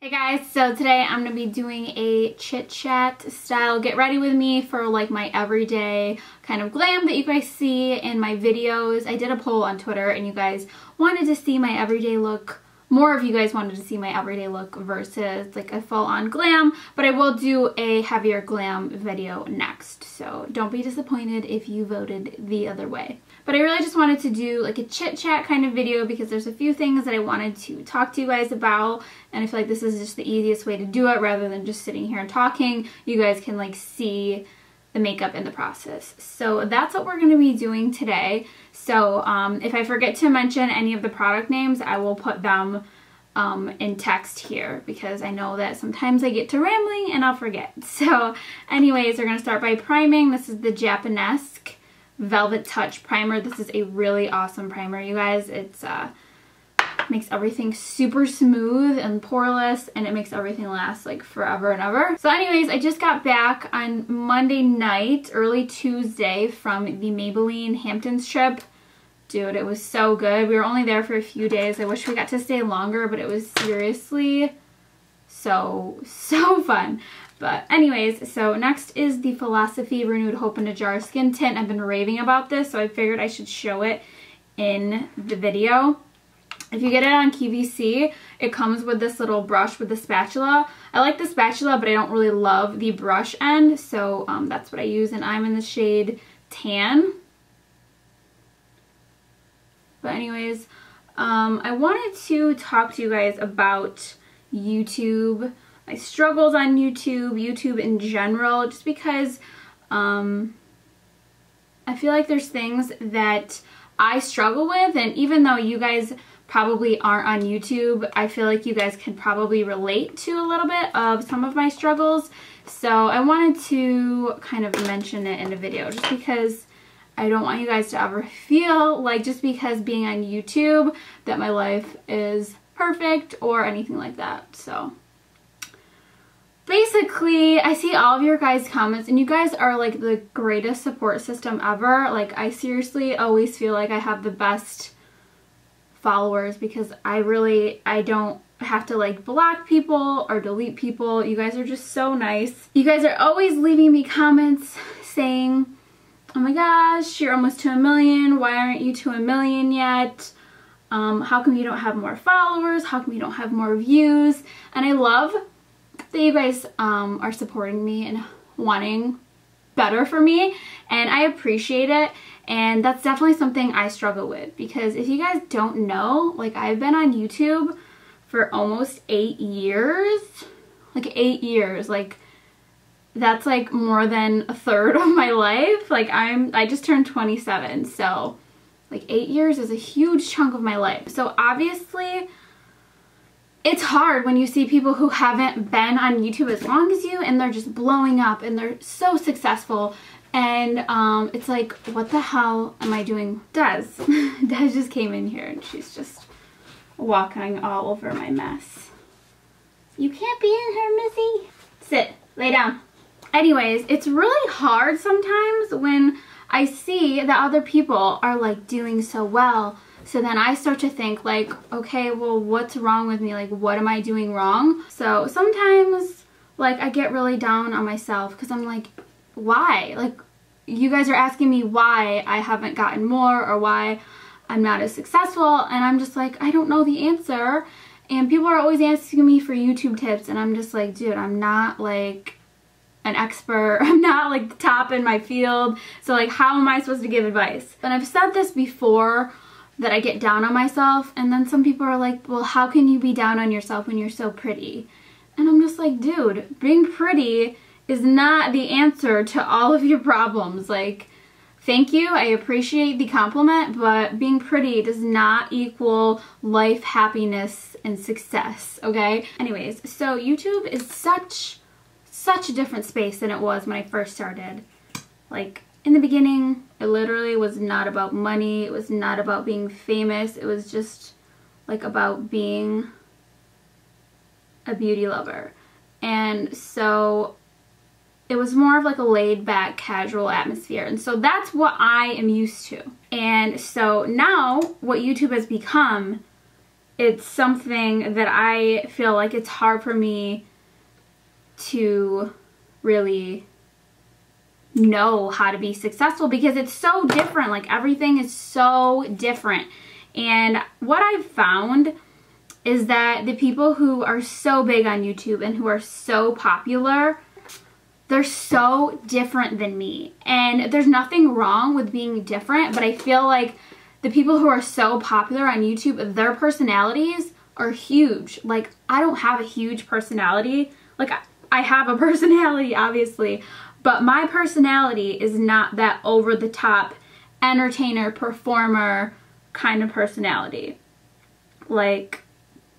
Hey guys, so today I'm going to be doing a chit chat style get ready with me for like my everyday kind of glam that you guys see in my videos. I did a poll on Twitter and you guys wanted to see my everyday look. More of you guys wanted to see my everyday look versus like a full-on glam, but I will do a heavier glam video next, so don't be disappointed if you voted the other way. But I really just wanted to do like a chit chat kind of video because there's a few things that I wanted to talk to you guys about, and I feel like this is just the easiest way to do it rather than just sitting here and talking. You guys can like see the makeup in the process. So that's what we're going to be doing today. So if I forget to mention any of the product names, I will put them in text here because I know that sometimes I get to rambling and I'll forget. So anyways, we're going to start by priming. This is the Japonesque Velvet Touch Primer. This is a really awesome primer, you guys. It's makes everything super smooth and poreless, and it makes everything last like forever and ever. So anyways, I just got back on Monday night, early Tuesday, from the Maybelline Hamptons trip. Dude, it was so good. We were only there for a few days. I wish we got to stay longer, but it was seriously so fun. But anyways, so next is the Philosophy Renewed Hope in a Jar Skin Tint. I've been raving about this, so I figured I should show it in the video. If you get it on QVC, it comes with this little brush with the spatula. I like the spatula, but I don't really love the brush end, so that's what I use, and I'm in the shade Tan. But anyways, I wanted to talk to you guys about YouTube, my struggles on YouTube in general, just because I feel like there's things that I struggle with, and even though you guys probably aren't on YouTube, I feel like you guys can probably relate to a little bit of some of my struggles. So I wanted to kind of mention it in a video just because I don't want you guys to ever feel like just because being on YouTube that my life is perfect or anything like that. So basically, I see all of your guys' comments and you guys are like the greatest support system ever. Like, I seriously always feel like I have the best followers because I don't have to like block people or delete people. You guys are just so nice. You guys are always leaving me comments saying, oh my gosh, you're almost to 1 million. Why aren't you to 1 million yet? How come you don't have more followers? How come you don't have more views? And I love that you guys are supporting me and wanting better for me, and I appreciate it. And that's definitely something I struggle with because if you guys don't know, like, I've been on YouTube for almost 8 years. Like 8 years. Like, that's like more than a third of my life. Like, I just turned 27, so like 8 years is a huge chunk of my life. So obviously it's hard when you see people who haven't been on YouTube as long as you and they're just blowing up and they're so successful, and it's like, what the hell am I doing? Des just came in here and she's just walking all over my mess. You can't be in here, Missy. Sit, lay down. Anyways, it's really hard sometimes when I see that other people are like doing so well. So then I start to think like, okay, well, what's wrong with me? Like, what am I doing wrong? So sometimes like I get really down on myself because I'm like, why? Like, you guys are asking me why I haven't gotten more or why I'm not as successful, and I'm just like, I don't know the answer. And people are always asking me for YouTube tips, and I'm just like, dude, I'm not like an expert. I'm not like the top in my field. So like, how am I supposed to give advice? And I've said this before, that I get down on myself, and then some people are like, well, how can you be down on yourself when you're so pretty? And I'm just like, dude, being pretty is not the answer to all of your problems. Like, thank you, I appreciate the compliment, but being pretty does not equal life, happiness, and success, okay? Anyways, so YouTube is such a different space than it was when I first started. Like, in the beginning, it literally was not about money, it was not about being famous, it was just like about being a beauty lover. And so it was more of like a laid back, casual atmosphere, and so that's what I am used to. And so now what YouTube has become it's something that I feel like it's hard for me to really know how to be successful because it's so different. Like, everything is so different. And what I've found is that the people who are so big on YouTube and who are so popular, they're so different than me. And there's nothing wrong with being different, but I feel like the people who are so popular on YouTube, their personalities are huge. Like, I don't have a huge personality. Like, I have a personality, obviously, but my personality is not that over-the-top entertainer, performer kind of personality. Like,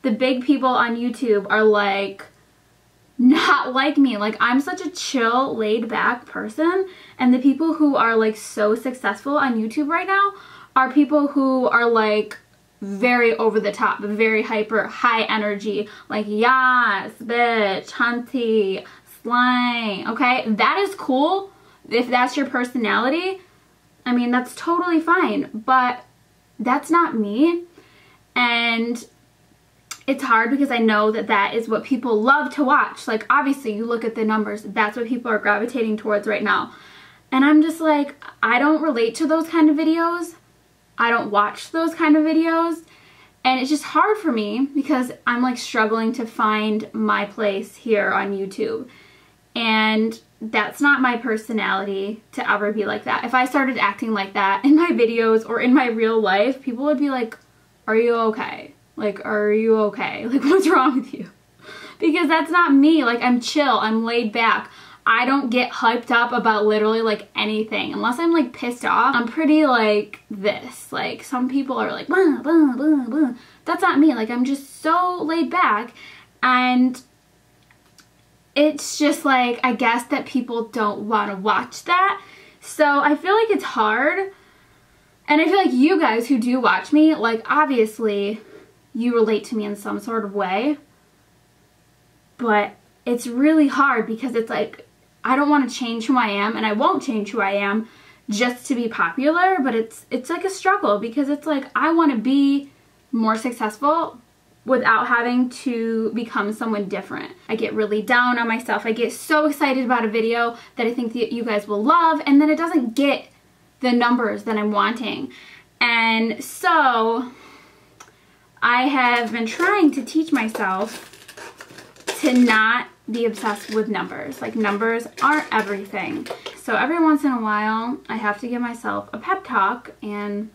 the big people on YouTube are like not like me. Like, I'm such a chill, laid back person, and the people who are like so successful on YouTube right now are people who are like very over the top, very hyper, high energy, like, yes, bitch, hunty, slang, okay? That is cool if that's your personality. I mean, that's totally fine, but that's not me. And it's hard because I know that that is what people love to watch. Like, obviously, you look at the numbers, that's what people are gravitating towards right now. And I'm just like, I don't relate to those kind of videos. I don't watch those kind of videos. And it's just hard for me because I'm like struggling to find my place here on YouTube. And that's not my personality to ever be like that. If I started acting like that in my videos or in my real life, people would be like, are you okay? Like, are you okay? Like, what's wrong with you? Because that's not me. Like, I'm chill. I'm laid back. I don't get hyped up about literally like anything. Unless I'm like pissed off, I'm pretty like this. Like, some people are like, blah, blah, blah, blah. That's not me. Like, I'm just so laid back. And it's just like, I guess that people don't want to watch that. So I feel like it's hard. And I feel like you guys who do watch me, like, obviously you relate to me in some sort of way. But it's really hard because it's like, I don't want to change who I am, and I won't change who I am just to be popular, but it's like a struggle because it's like, I want to be more successful without having to become someone different. I get really down on myself. I get so excited about a video that I think that you guys will love, and then it doesn't get the numbers that I'm wanting. And so I have been trying to teach myself to not be obsessed with numbers. Like, numbers aren't everything. So every once in a while, I have to give myself a pep talk, and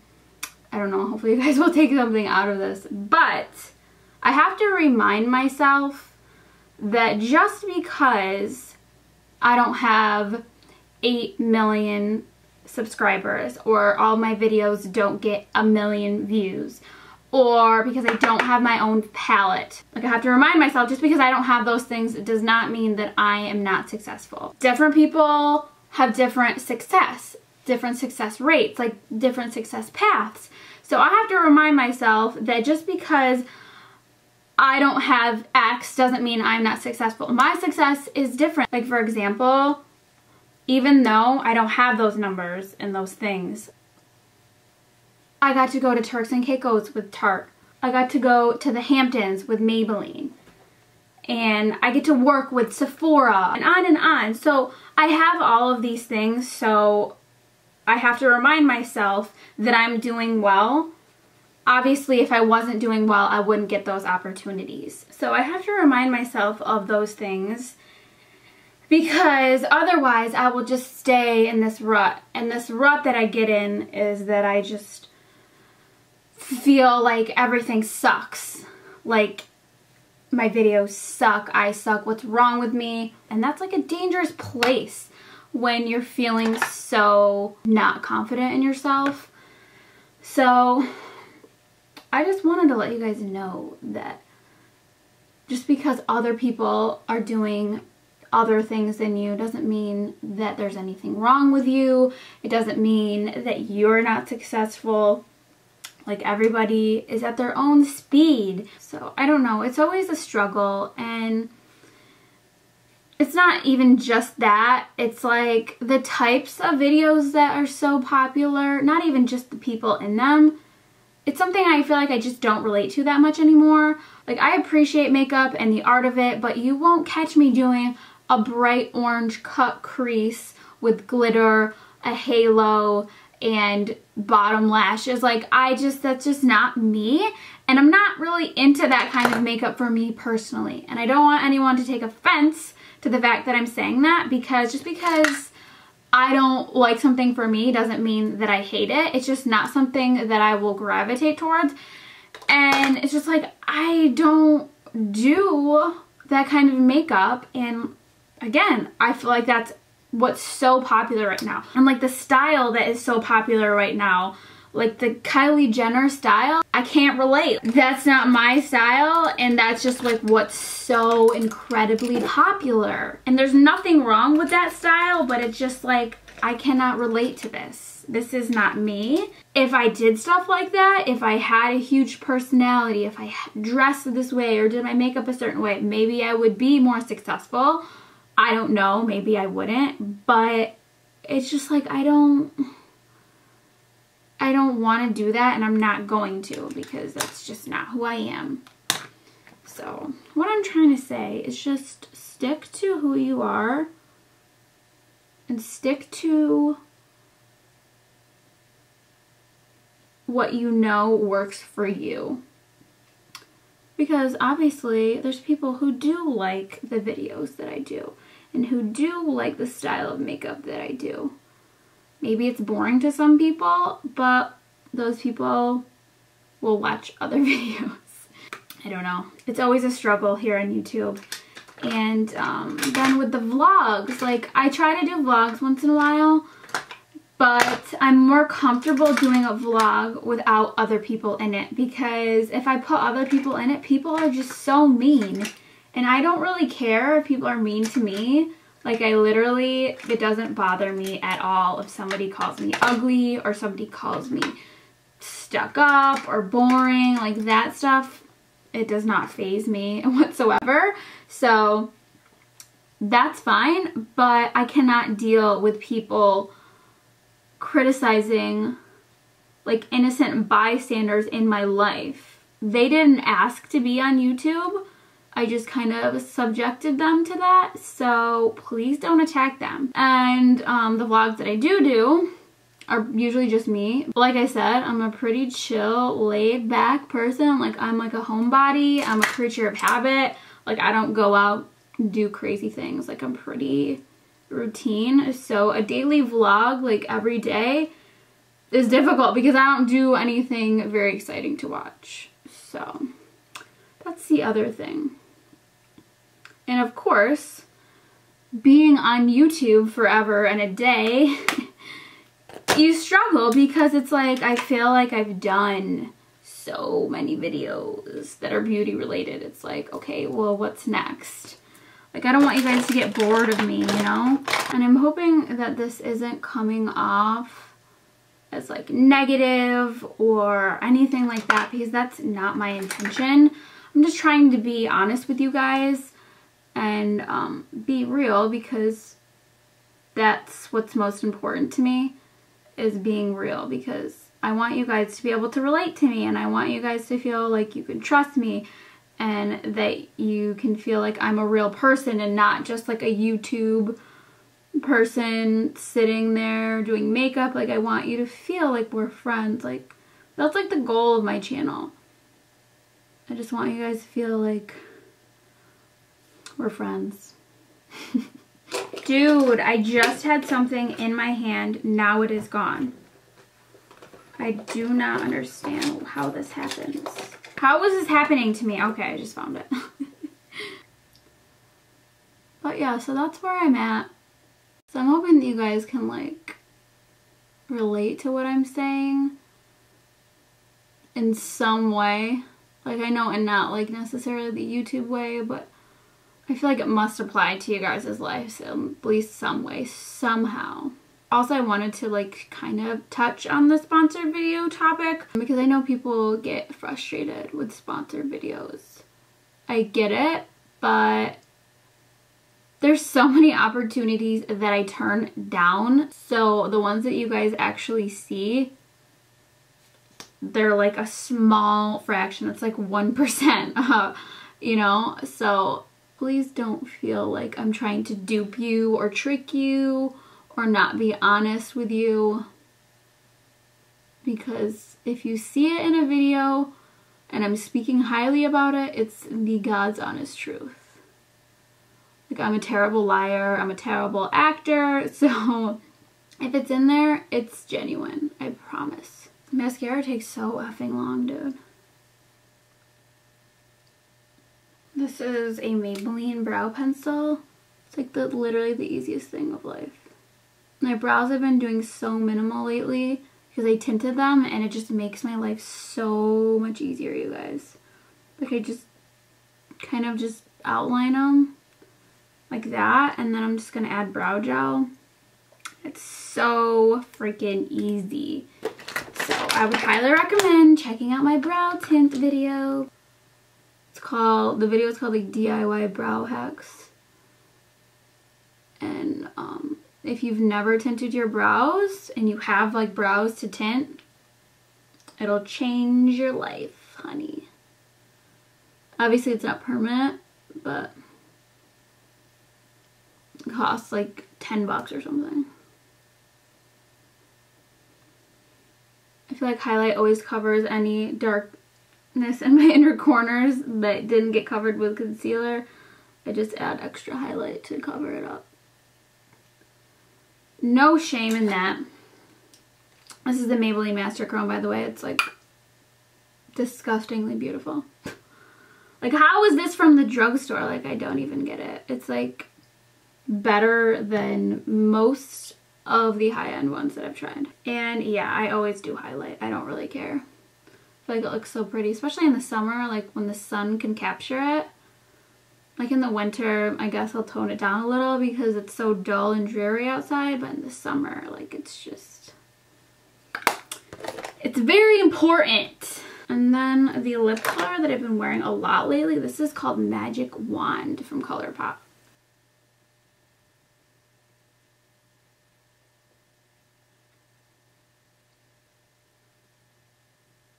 I don't know, hopefully you guys will take something out of this, but I have to remind myself that just because I don't have 8 million subscribers, or all my videos don't get 1 million views, or because I don't have my own palette. Like, I have to remind myself, just because I don't have those things, it does not mean that I am not successful. Different people have different success rates, like different success paths. So I have to remind myself that just because I don't have X doesn't mean I'm not successful. My success is different. Like, for example, even though I don't have those numbers and those things, I got to go to Turks and Caicos with Tarte. I got to go to the Hamptons with Maybelline. And I get to work with Sephora, and on and on. So I have all of these things, so I have to remind myself that I'm doing well. Obviously, if I wasn't doing well, I wouldn't get those opportunities. So I have to remind myself of those things, because otherwise I will just stay in this rut. And this rut that I get in is that I just feel like everything sucks. Like, my videos suck, I suck, what's wrong with me? And that's like a dangerous place when you're feeling so not confident in yourself. So I just wanted to let you guys know that just because other people are doing other things than you doesn't mean that there's anything wrong with you. It doesn't mean that you're not successful. Like, everybody is at their own speed. So I don't know, it's always a struggle, and it's not even just that. It's like the types of videos that are so popular, not even just the people in them. it's something I feel like I just don't relate to that much anymore. Like, I appreciate makeup and the art of it, but you won't catch me doing a bright orange cut crease with glitter, a halo, and bottom lashes. Like, that's just not me. And I'm not really into that kind of makeup for me personally. And I don't want anyone to take offense to the fact that I'm saying that, because just because I don't like something for me doesn't mean that I hate it. It's just not something that I will gravitate towards. And it's just like, I don't do that kind of makeup. And again, I feel like that's what's so popular right now. And like the style that is so popular right now, like the Kylie Jenner style, I can't relate. That's not my style, and that's just like what's so incredibly popular. And there's nothing wrong with that style, but it's just like, I cannot relate to this. This is not me. If I did stuff like that, if I had a huge personality, if I dressed this way or did my makeup a certain way, maybe I would be more successful. I don't know, maybe I wouldn't, but it's just like, I don't want to do that, and I'm not going to, because that's just not who I am. So what I'm trying to say is just stick to who you are and stick to what you know works for you. Because obviously there's people who do like the videos that I do and who do like the style of makeup that I do. Maybe it's boring to some people, but those people will watch other videos. I don't know. It's always a struggle here on YouTube. And then with the vlogs, like, I try to do vlogs once in a while, but I'm more comfortable doing a vlog without other people in it, because if I put other people in it, people are just so mean. And I don't really care if people are mean to me. Like, it doesn't bother me at all if somebody calls me ugly or somebody calls me stuck up or boring. Like, that stuff, it does not faze me whatsoever. So that's fine, but I cannot deal with people criticizing like innocent bystanders in my life. They didn't ask to be on YouTube. I just kind of subjected them to that, so please don't attack them. And the vlogs that I do are usually just me. But like I said, I'm a pretty chill, laid back person. Like, I'm like a homebody. I'm a creature of habit. Like, I don't go out and do crazy things. Like, I'm pretty routine. So a daily vlog, like every day, is difficult because I don't do anything very exciting to watch. So that's the other thing. And of course, being on YouTube forever and a day, you struggle because it's like, I feel like I've done so many videos that are beauty related. It's like, okay, well, what's next? Like, I don't want you guys to get bored of me, you know? And I'm hoping that this isn't coming off as like negative or anything like that, because that's not my intention. I'm just trying to be honest with you guys and be real, because that's what's most important to me, is being real, because I want you guys to be able to relate to me, and I want you guys to feel like you can trust me and that you can feel like I'm a real person and not just like a YouTube person sitting there doing makeup. Like, I want you to feel like we're friends. Like, that's like the goal of my channel. I just want you guys to feel like we're friends. Dude, I just had something in my hand. Now it is gone. I do not understand how this happens. How was this happening to me? Okay, I just found it. But yeah, so that's where I'm at. So I'm hoping that you guys can like relate to what I'm saying in some way. Like, I know, and not like necessarily the YouTube way, but I feel like it must apply to you guys' lives in at least some way, somehow. Also, I wanted to like kind of touch on the sponsored video topic, because I know people get frustrated with sponsored videos. I get it, but there's so many opportunities that I turn down. So the ones that you guys actually see, they're like a small fraction. It's like 1%, you know? So please don't feel like I'm trying to dupe you or trick you or not be honest with you. Because if you see it in a video and I'm speaking highly about it, it's the God's honest truth. Like, I'm a terrible liar, I'm a terrible actor, so if it's in there, it's genuine, I promise. Mascara takes so effing long, dude. This is a Maybelline brow pencil. It's like literally the easiest thing of life. My brows have been doing so minimal lately because I tinted them, and it just makes my life so much easier, you guys. Like, I just kind of just outline them like that, and then I'm just gonna add brow gel. It's so freaking easy. So I would highly recommend checking out my brow tint video. The video is called like DIY brow hacks. And if you've never tinted your brows and you have like brows to tint, it'll change your life, honey. Obviously it's not permanent, but it costs like 10 bucks or something. I feel like highlight always covers any darkness in my inner corners that didn't get covered with concealer. I just add extra highlight to cover it up. No shame in that. This is the Maybelline Master Chrome, by the way. It's like disgustingly beautiful. Like, how is this from the drugstore? Like, I don't even get it. It's like better than most of the high-end ones that I've tried. And yeah, I always do highlight. I don't really care. I feel like it looks so pretty, especially in the summer, like when the sun can capture it. Like in the winter, I guess I'll tone it down a little because it's so dull and dreary outside, but in the summer, like, it's just, it's very important. And then the lip color that I've been wearing a lot lately, this is called Magic Wand from ColourPop.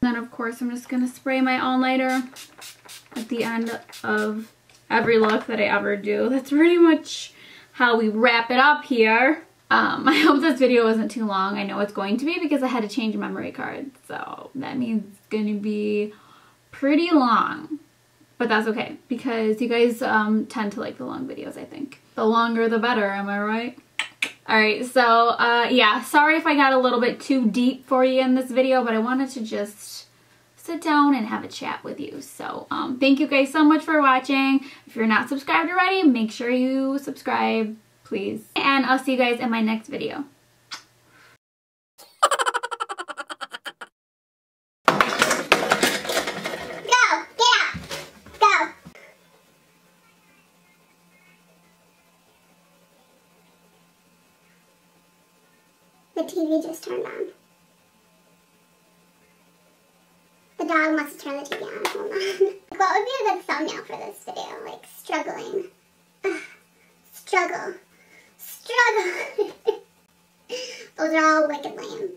Then of course I'm just going to spray my all-nighter at the end of every look that I ever do. That's pretty much how we wrap it up here. I hope this video wasn't too long. I know it's going to be because I had to change a memory card. So that means it's going to be pretty long. But that's okay because you guys tend to like the long videos, I think. The longer the better, am I right? Alright, so yeah, sorry if I got a little bit too deep for you in this video, but I wanted to just sit down and have a chat with you. So thank you guys so much for watching. If you're not subscribed already, make sure you subscribe, please. And I'll see you guys in my next video. The TV just turned on. The dog must have turned the TV on. Hold on. What would be a good thumbnail for this video? Like, struggling. Struggle. Struggle. Those are all wicked lame.